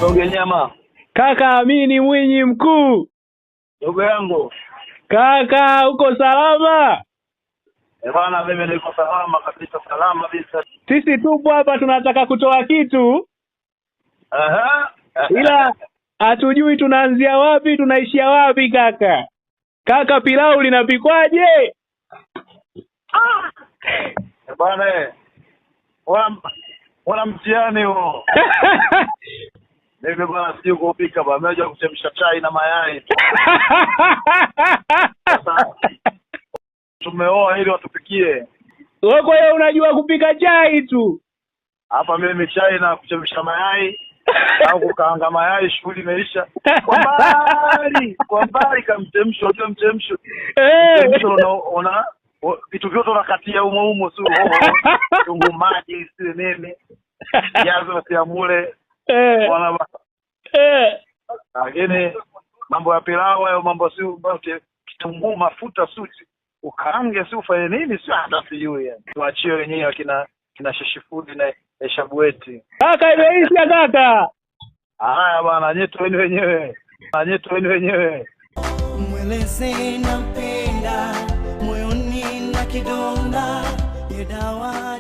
Songe nyama. Kaka, mimi ni Mwinyi mkuu. Ndugu yangu. Kaka, uko salama? Bwana, mimi niko salama kabisa, salama kabisa. Sisi tupo hapa tunataka kutoa kitu. Aha. Ila hatujui tunaanzia wapi tunaishia wapi kaka. Kaka, pilau linapikwaje? Bwana, wana mtihani huo. Mimi bwana sijui kupika bwana, mmoja kuchemsha chai na mayai. Tumeoa ili watupikie. Wewe kwa hiyo unajua kupika chai tu? Hapa mimi chai na kuchemsha mayai au kukaanga mayai, shughuli imeisha. Kwa mbali kamchemsho, unajua mchemsho. Mchemsho una vitu vyote unakatia humo tu. Tungu maji sio nini. Jazo ya mule. Wana lakini mambo ya pilau hayo mambo sio kitunguu, mafuta, suti. Ukaange si ufanye nini sio hata sijui yani. Tuachie wenyewe kina Sheshifudi na Eshabueti. Kaka, imeisha kaka. Haya bwana, nyeto wenyewe. Mweleze napenda moyoni na kidonda, dawa